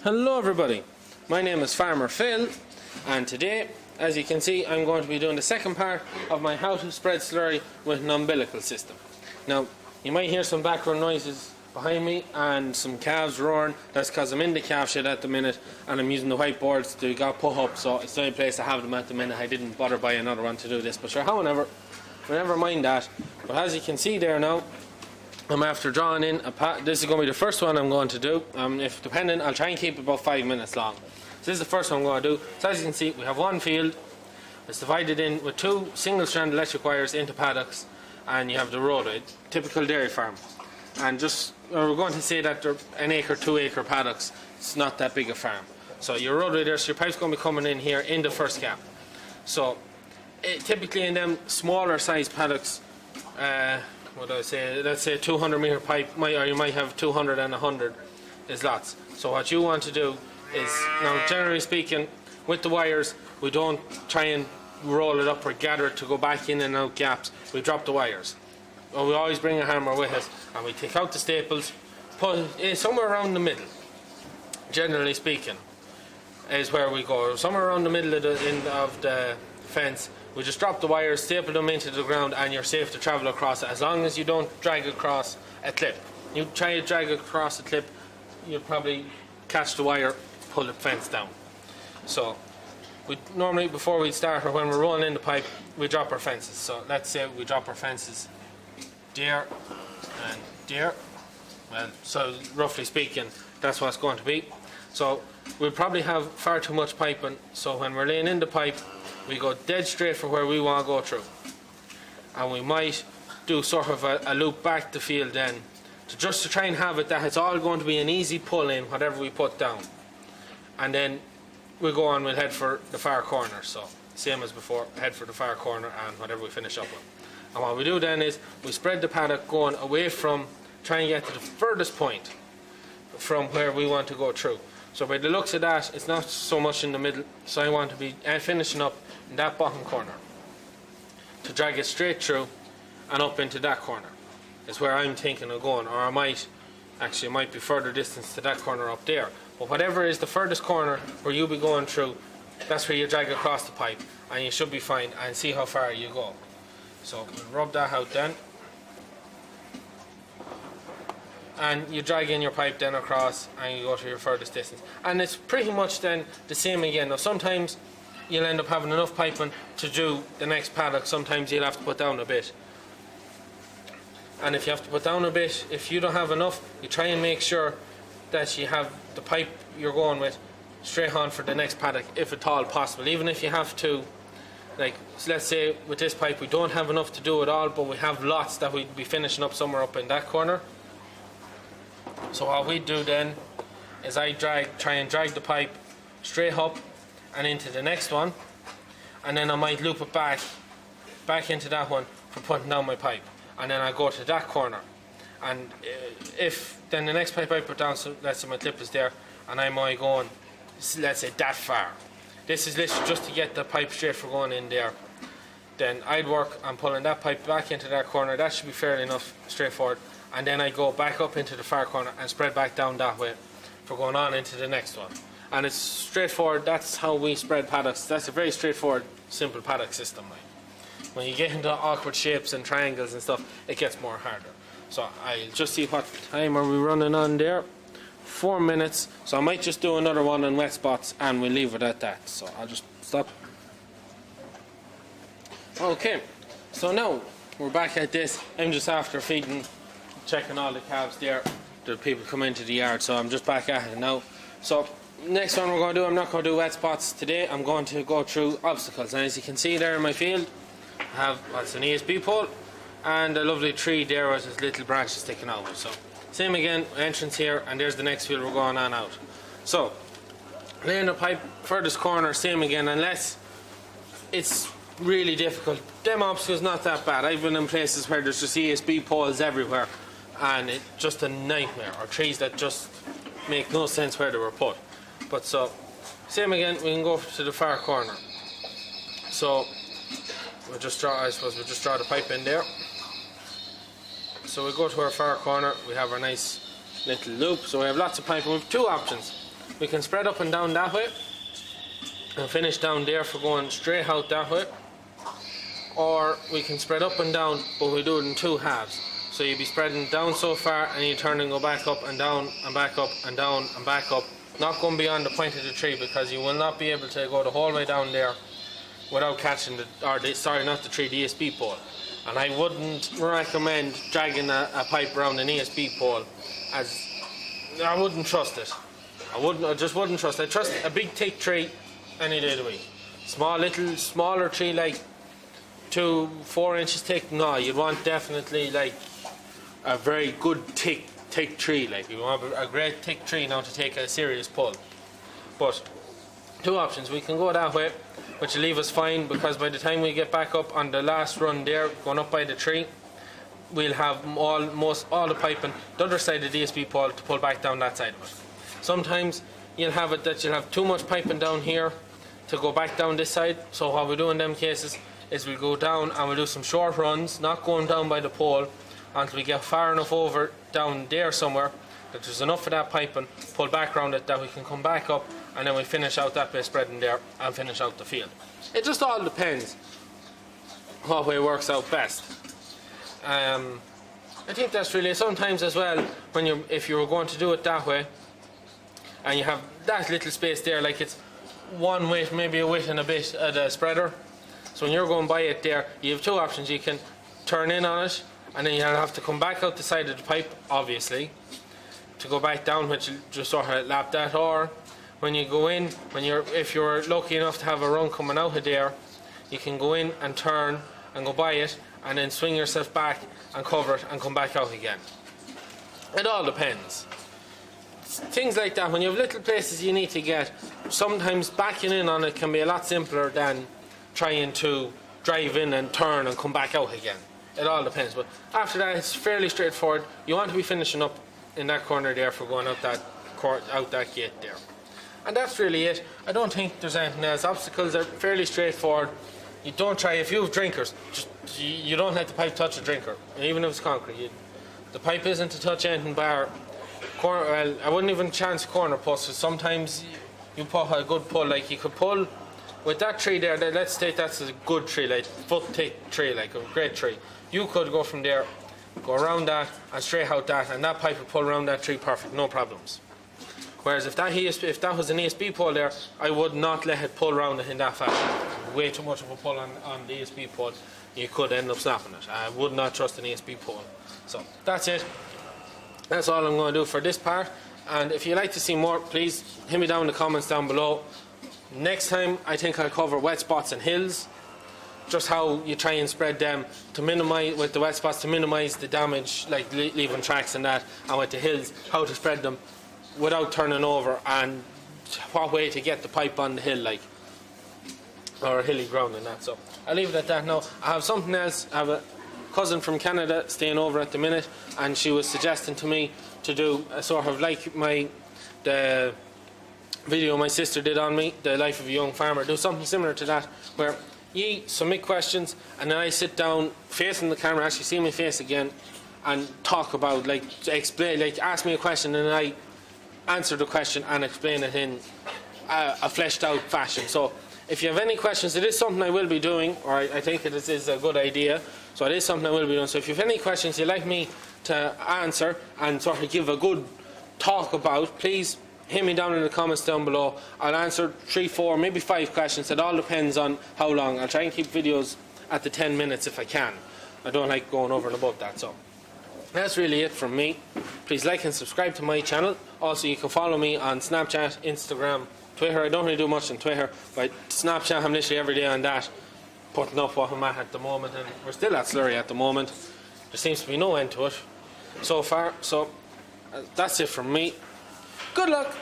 Hello everybody, my name is Farmer Phil, and today, as you can see, I'm going to be doing the second part of my how to spread slurry with an umbilical system. Now, you might hear some background noises behind me and some calves roaring. That's because I'm in the calf shed at the minute and I'm using the whiteboards that got put up, so it's the only place I have them at the minute. I didn't bother buy another one to do this, but sure, however, never mind that. But as you can see there now, I'm after drawing in a this is going to be the first one I'm going to do. If dependent, I'll try and keep it about 5 minutes long. So this is the first one I'm going to do. So as you can see, we have one field. It's divided in with two single-strand electric wires into paddocks, and you have the roadway, typical dairy farm. And we're going to say that they're an acre, 2 acre paddocks. It's not that big a farm. So your roadway there, so your pipe's going to be coming in here in the first gap. So typically in them smaller size paddocks, what do I say? Let's say 200 meter pipe, or you might have 200 and 100 is lots. So what you want to do is, now generally speaking, with the wires, we don't try and roll it up or gather it to go back in and out gaps. We drop the wires. Well, we always bring a hammer with us, and we take out the staples, put it somewhere around the middle. Generally speaking, is where we go. Somewhere around the middle of the fence. We just drop the wires, staple them into the ground, and you're safe to travel across it, as long as you don't drag across a clip. You try to drag across a clip, you'll probably catch the wire, pull the fence down. So we normally, before we start, or when we're rolling in the pipe, we drop our fences. So let's say we drop our fences there and there. Well, so roughly speaking, that's what it's going to be. So we'll probably have far too much piping, so when we're laying in the pipe, we go dead straight for where we want to go through. And we might do sort of a loop back the field then, just to try and have it that it's all going to be an easy pull in, whatever we put down. And then we'll go on, we'll head for the far corner. So same as before, head for the far corner and whatever we finish up with. And what we do then is, we spread the paddock going away from, try and get to the furthest point from where we want to go through. So by the looks of that, it's not so much in the middle, so I want to be finishing up in that bottom corner to drag it straight through and up into that corner is where I'm thinking of going. Or it might be further distance to that corner up there, but whatever is the furthest corner where you'll be going through, that's where you drag across the pipe, and you should be fine, and see how far you go. So we'll rub that out then, and you drag in your pipe then across, and you go to your furthest distance, and it's pretty much then the same again. Now sometimes you'll end up having enough piping to do the next paddock. Sometimes you'll have to put down a bit, and if you have to put down a bit, if you don't have enough, you try and make sure that you have the pipe you're going with straight on for the next paddock, if at all possible. Even if you have to, like, so let's say with this pipe we don't have enough to do it all, but we have lots that we'd be finishing up somewhere up in that corner. So what we do then is I try and drag the pipe straight up and into the next one, and then I might loop it back into that one for putting down my pipe, and then I go to that corner, and if then the next pipe I put down, so let's say my clip is there and I'm only going, let's say, that far. This is literally just to get the pipe straight for going in there. Then I'd work on pulling that pipe back into that corner. That should be fairly enough straightforward. And then I go back up into the far corner and spread back down that way for going on into the next one. And it's straightforward. That's how we spread paddocks. That's a very straightforward, simple paddock system. Like, when you get into awkward shapes and triangles and stuff, it gets more harder. So I'll just see what time are we running on there. 4 minutes. So I might just do another one on wet spots and we'll leave it at that. So I'll just stop. Okay, so now we're back at this. I'm just after feeding, checking all the calves there. The people come into the yard, so I'm just back at it now. So next one we're going to do, I'm not going to do wet spots today. I'm going to go through obstacles. And as you can see there in my field, I have what's an ESB pole and a lovely tree there with its little branches sticking out. So same again, entrance here, and there's the next field we're going on out. So laying the pipe furthest corner, same again, unless it's really difficult. Them obstacles not that bad. I've been in places where there's just ESB poles everywhere and it's just a nightmare, or trees that just make no sense where they were put. But so same again, we can go to the far corner. So we'll just draw, I suppose we'll just draw the pipe in there. So we go to our far corner, we have our nice little loop. So we have lots of pipe, we have two options. We can spread up and down that way and finish down there for going straight out that way, or we can spread up and down, but we do it in two halves. So you'd be spreading down so far and you turn and go back up and down and back up and down and back up, not going beyond the point of the tree, because you will not be able to go the whole way down there without catching the ESP pole. And I wouldn't recommend dragging a pipe around an ESP pole, as I wouldn't trust it. I just wouldn't trust it. I trust a big thick tree any day of the week. Smaller tree like 2-4 inches thick, no, you'd want definitely like a very good thick tree. Like you want a great thick tree now to take a serious pull. But two options: we can go that way, which will leave us fine, because by the time we get back up on the last run there, going up by the tree, we'll have almost all the piping the other side of the DSP pole to pull back down that side of it. Sometimes you'll have it that you'll have too much piping down here to go back down this side. So what we do in them cases is we'll go down and we'll do some short runs, not going down by the pole, until we get far enough over down there somewhere that there's enough of that piping, pull back around it, that we can come back up, and then we finish out that bit spreading there and finish out the field. It just all depends what way works out best. I think that's really sometimes as well, if you were going to do it that way and you have that little space there, like it's one width, maybe a width and a bit of the spreader. So when you're going by it there, you have two options. You can turn in on it, and then you'll have to come back out the side of the pipe, obviously, to go back down, which will just sort of lap that. Or when you go in, if you're lucky enough to have a run coming out of there, you can go in and turn and go by it, and then swing yourself back and cover it and come back out again. It all depends. Things like that, when you have little places you need to get, sometimes backing in on it can be a lot simpler than trying to drive in and turn and come back out again. It all depends, but after that it's fairly straightforward. You want to be finishing up in that corner there for going out that gate there. And that's really it. I don't think there's anything else. Obstacles are fairly straightforward. You don't try, if you have drinkers, you don't let the pipe touch a drinker, even if it's concrete. The pipe isn't to touch anything bar corner. Well, I wouldn't even chance corner posts. Sometimes you put a good pull, like you could pull with that tree there. Let's state that's a good tree, like foot thick tree, like a great tree. You could go from there, go around that and straight out that, and that pipe would pull around that tree perfect, no problems. Whereas if that was an ESP pole there, I would not let it pull around it in that fashion. Way too much of a pull on the ESP pole, you could end up snapping it. I would not trust an ESP pole. So that's it. That's all I'm going to do for this part. And if you'd like to see more, please hit me down in the comments down below. Next time I think I'll cover wet spots and hills, just how you try and spread them to minimize, with the wet spots, to minimize the damage, like leaving tracks and that, and with the hills, how to spread them without turning over, and what way to get the pipe on the hill, like, or hilly ground and that. So I'll leave it at that now. I have something else. I have a cousin from Canada staying over at the minute, and she was suggesting to me to do a sort of like the video my sister did on me, The Life of a Young Farmer. Do something similar to that, where you submit questions and then I sit down facing the camera, actually see my face again, and talk about, like, explain, like, ask me a question and I answer the question and explain it in a fleshed out fashion. So if you have any questions, it is something I will be doing, or I think it is a good idea, so it is something I will be doing. So if you have any questions you'd like me to answer and sort of give a good talk about, please hit me down in the comments down below. I'll answer 3, 4, maybe 5 questions. It all depends on how long. I'll try and keep videos at the 10 minutes if I can. I don't like going over and above that. So that's really it from me. Please like and subscribe to my channel. Also, you can follow me on Snapchat, Instagram, Twitter. I don't really do much on Twitter, but Snapchat, I'm literally every day on that, putting up what I'm at the moment, and we're still at slurry at the moment. There seems to be no end to it so far. So that's it from me. Good luck.